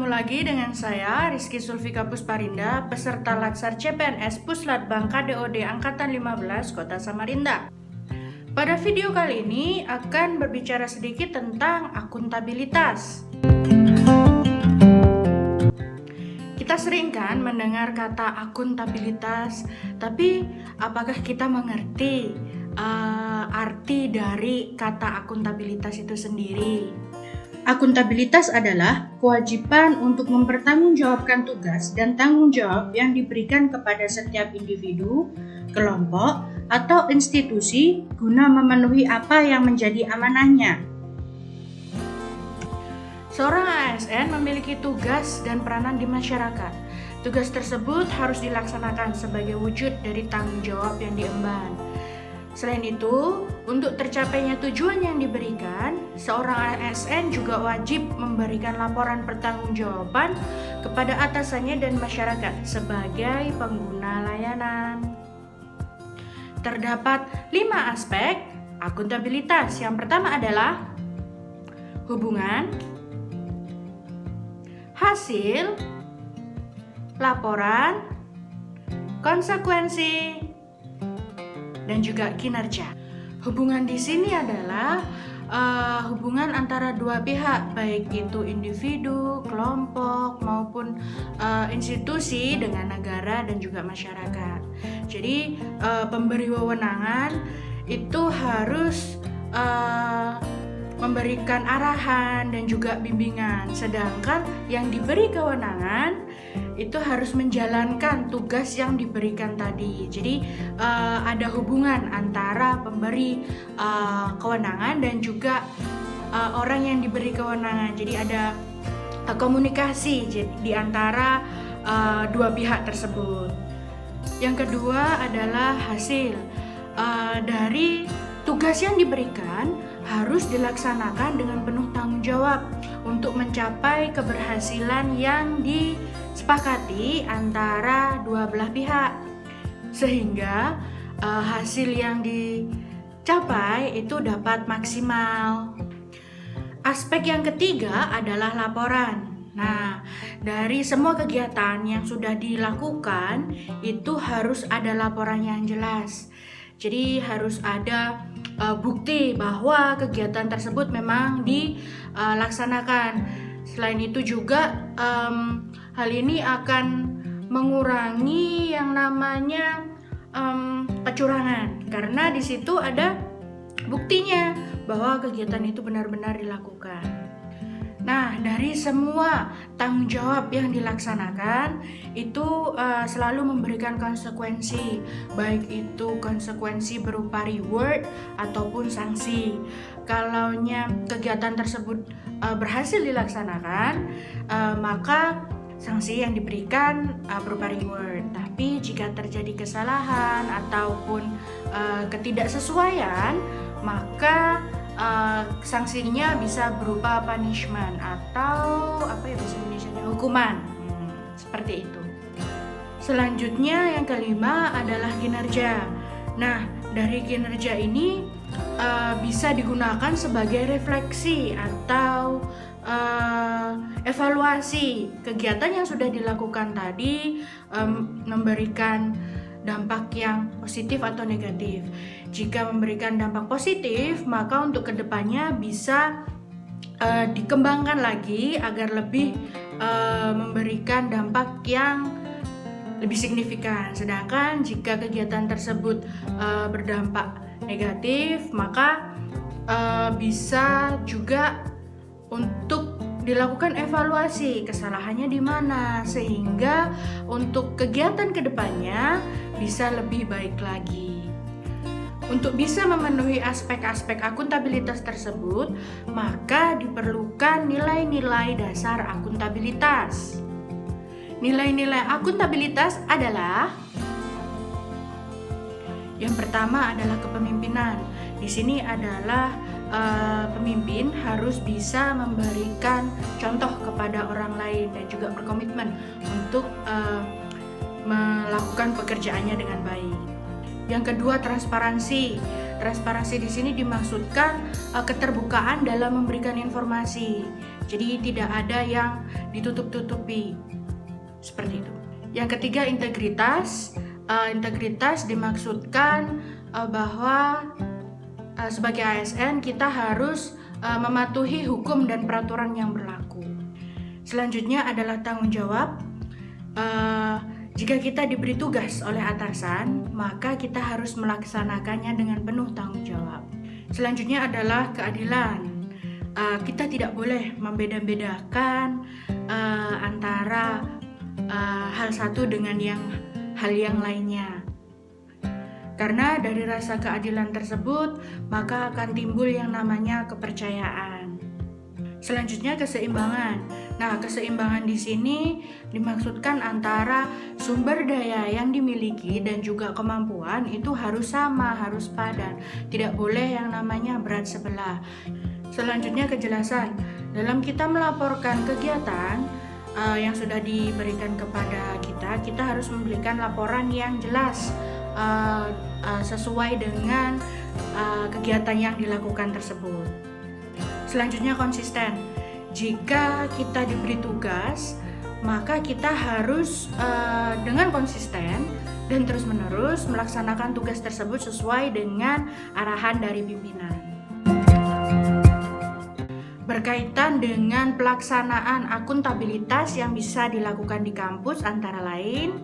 Ketemu lagi dengan saya, Rizky Sulfika Pusparinda, peserta Latsar CPNS Puslatbang KDOD Angkatan 15 Kota Samarinda. Pada video kali ini akan berbicara sedikit tentang akuntabilitas. Kita sering kan mendengar kata akuntabilitas, tapi apakah kita mengerti arti dari kata akuntabilitas itu sendiri? Akuntabilitas adalah kewajiban untuk mempertanggungjawabkan tugas dan tanggung jawab yang diberikan kepada setiap individu, kelompok, atau institusi guna memenuhi apa yang menjadi amanahnya. Seorang ASN memiliki tugas dan peranan di masyarakat. Tugas tersebut harus dilaksanakan sebagai wujud dari tanggung jawab yang diemban. Selain itu, untuk tercapainya tujuan yang diberikan, seorang ASN juga wajib memberikan laporan pertanggungjawaban kepada atasannya dan masyarakat sebagai pengguna layanan. Terdapat 5 aspek akuntabilitas. Yang pertama adalah hubungan, hasil, laporan, konsekuensi, dan juga kinerja. Hubungan di sini adalah hubungan antara dua pihak, baik itu individu, kelompok, maupun institusi dengan negara dan juga masyarakat. Jadi pemberi wewenangan itu harus memberikan arahan dan juga bimbingan, sedangkan yang diberi kewenangan itu harus menjalankan tugas yang diberikan tadi. Jadi ada hubungan antara pemberi kewenangan dan juga orang yang diberi kewenangan. Jadi ada komunikasi di antara dua pihak tersebut. Yang kedua adalah hasil dari tugas yang diberikan harus dilaksanakan dengan penuh tanggung jawab untuk mencapai keberhasilan yang disepakati antara dua belah pihak, sehingga hasil yang dicapai itu dapat maksimal. Aspek yang ketiga adalah laporan. Nah, dari semua kegiatan yang sudah dilakukan itu harus ada laporan yang jelas. Jadi harus ada bukti bahwa kegiatan tersebut memang dilaksanakan. Selain itu juga hal ini akan mengurangi yang namanya kecurangan, karena di situ ada buktinya bahwa kegiatan itu benar-benar dilakukan. Nah, dari semua tanggung jawab yang dilaksanakan itu selalu memberikan konsekuensi, baik itu konsekuensi berupa reward ataupun sanksi. Kalaunya kegiatan tersebut berhasil dilaksanakan, maka sanksi yang diberikan berupa reward. Tapi jika terjadi kesalahan ataupun ketidaksesuaian, maka sanksinya bisa berupa punishment atau bahasa Indonesianya hukuman, seperti itu. Selanjutnya yang kelima adalah kinerja. Nah, dari kinerja ini bisa digunakan sebagai refleksi atau evaluasi kegiatan yang sudah dilakukan tadi, memberikan dampak yang positif atau negatif. Jika memberikan dampak positif, maka untuk kedepannya bisa dikembangkan lagi agar lebih memberikan dampak yang lebih signifikan. Sedangkan jika kegiatan tersebut berdampak negatif, maka bisa juga untuk dilakukan evaluasi kesalahannya di mana, sehingga untuk kegiatan kedepannya bisa lebih baik lagi. Untuk bisa memenuhi aspek-aspek akuntabilitas tersebut, maka diperlukan nilai-nilai dasar akuntabilitas. Nilai-nilai akuntabilitas adalah yang pertama adalah kepemimpinan. Di sini adalah pemimpin harus bisa memberikan contoh kepada orang lain dan juga berkomitmen untuk melakukan pekerjaannya dengan baik. Yang kedua, transparansi. Transparansi di sini dimaksudkan keterbukaan dalam memberikan informasi. Jadi tidak ada yang ditutup-tutupi. Seperti itu. Yang ketiga, integritas. Integritas dimaksudkan bahwa sebagai ASN kita harus mematuhi hukum dan peraturan yang berlaku. Selanjutnya adalah tanggung jawab. Jika kita diberi tugas oleh atasan, maka kita harus melaksanakannya dengan penuh tanggung jawab. Selanjutnya adalah keadilan. Kita tidak boleh membeda-bedakan antara hal satu dengan hal yang lainnya. Karena dari rasa keadilan tersebut, maka akan timbul yang namanya kepercayaan. Selanjutnya keseimbangan. Nah, keseimbangan di sini dimaksudkan antara sumber daya yang dimiliki dan juga kemampuan itu harus sama, harus padan. Tidak boleh yang namanya berat sebelah. Selanjutnya kejelasan. Dalam kita melaporkan kegiatan yang sudah diberikan kepada kita harus memberikan laporan yang jelas sesuai dengan kegiatan yang dilakukan tersebut. Selanjutnya konsisten. Jika kita diberi tugas, maka kita harus dengan konsisten dan terus-menerus melaksanakan tugas tersebut sesuai dengan arahan dari pimpinan. Berkaitan dengan pelaksanaan akuntabilitas yang bisa dilakukan di kampus antara lain,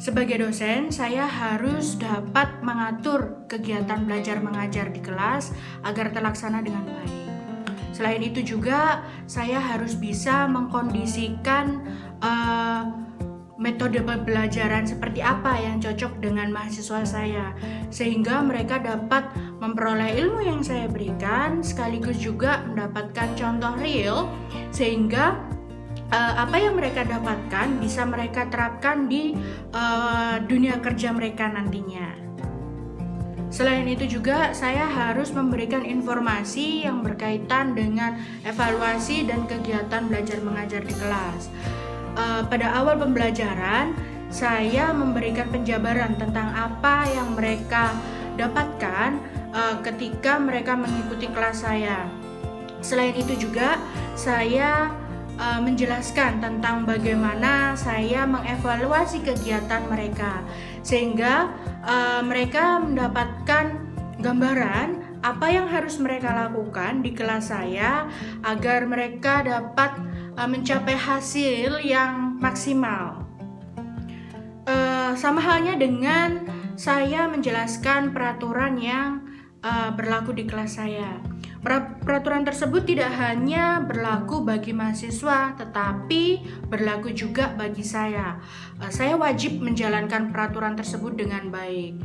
sebagai dosen, saya harus dapat mengatur kegiatan belajar mengajar di kelas agar terlaksana dengan baik. Selain itu juga, saya harus bisa mengkondisikan metode pembelajaran seperti apa yang cocok dengan mahasiswa saya, sehingga mereka dapat memperoleh ilmu yang saya berikan, sekaligus juga mendapatkan contoh real, sehingga apa yang mereka dapatkan bisa mereka terapkan di dunia kerja mereka nantinya. Selain itu juga saya harus memberikan informasi yang berkaitan dengan evaluasi dan kegiatan belajar mengajar di kelas. Pada awal pembelajaran, saya memberikan penjabaran tentang apa yang mereka dapatkan ketika mereka mengikuti kelas saya. Selain itu juga saya menjelaskan tentang bagaimana saya mengevaluasi kegiatan mereka, sehingga mereka mendapatkan gambaran apa yang harus mereka lakukan di kelas saya agar mereka dapat mencapai hasil yang maksimal. Sama halnya dengan saya menjelaskan peraturan yang berlaku di kelas saya. Peraturan tersebut tidak hanya berlaku bagi mahasiswa, tetapi berlaku juga bagi saya. Saya wajib menjalankan peraturan tersebut dengan baik.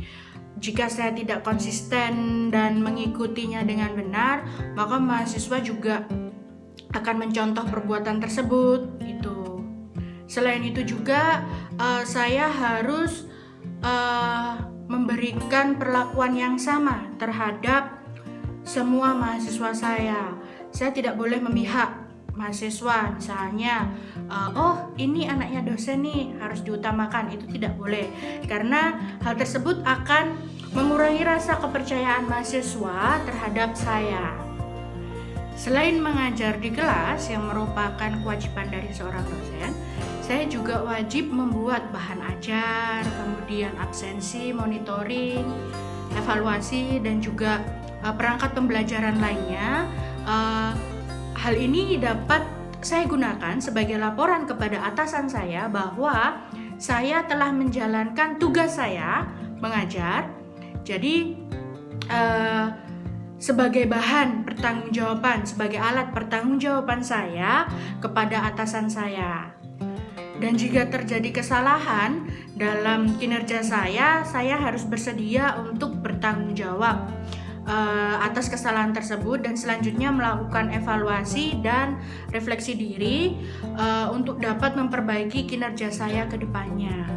Jika saya tidak konsisten dan mengikutinya dengan benar, maka mahasiswa juga akan mencontoh perbuatan tersebut. Itu. Selain itu juga, saya harus memberikan perlakuan yang sama terhadap semua mahasiswa saya. Saya tidak boleh memihak mahasiswa, misalnya oh ini anaknya dosen nih harus diutamakan, itu tidak boleh, karena hal tersebut akan mengurangi rasa kepercayaan mahasiswa terhadap saya. Selain mengajar di kelas yang merupakan kewajiban dari seorang dosen, saya juga wajib membuat bahan ajar, kemudian absensi, monitoring, evaluasi, dan juga perangkat pembelajaran lainnya. Hal ini dapat saya gunakan sebagai laporan kepada atasan saya bahwa saya telah menjalankan tugas saya mengajar. Jadi sebagai bahan pertanggungjawaban, sebagai alat pertanggungjawaban saya kepada atasan saya. Dan jika terjadi kesalahan dalam kinerja saya harus bersedia untuk bertanggung jawab atas kesalahan tersebut, dan selanjutnya melakukan evaluasi dan refleksi diri untuk dapat memperbaiki kinerja saya ke depannya.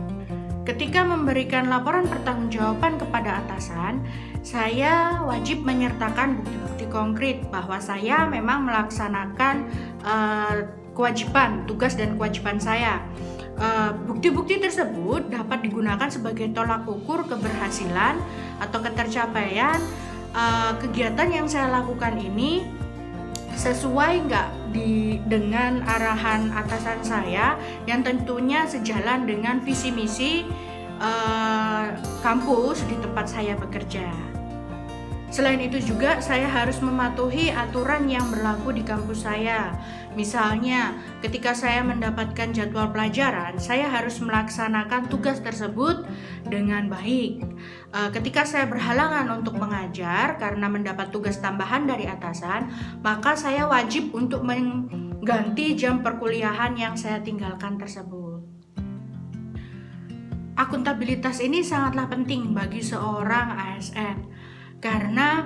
Ketika memberikan laporan pertanggungjawaban kepada atasan, saya wajib menyertakan bukti-bukti konkret bahwa saya memang melaksanakan kewajiban, tugas dan kewajiban saya. Bukti-bukti tersebut dapat digunakan sebagai tolak ukur keberhasilan atau ketercapaian kegiatan yang saya lakukan ini sesuai nggak dengan arahan atasan saya yang tentunya sejalan dengan visi misi kampus di tempat saya bekerja. Selain itu juga saya harus mematuhi aturan yang berlaku di kampus saya. Misalnya, ketika saya mendapatkan jadwal pelajaran, saya harus melaksanakan tugas tersebut dengan baik. Ketika saya berhalangan untuk mengajar karena mendapat tugas tambahan dari atasan, maka saya wajib untuk mengganti jam perkuliahan yang saya tinggalkan tersebut. Akuntabilitas ini sangatlah penting bagi seorang ASN karena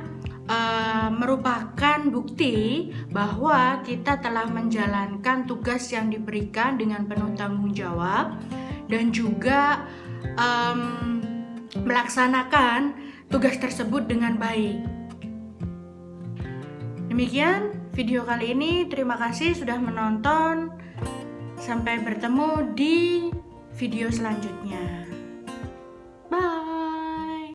merupakan bukti bahwa kita telah menjalankan tugas yang diberikan dengan penuh tanggung jawab dan juga melaksanakan tugas tersebut dengan baik. Demikian video kali ini, terima kasih sudah menonton. Sampai bertemu di video selanjutnya.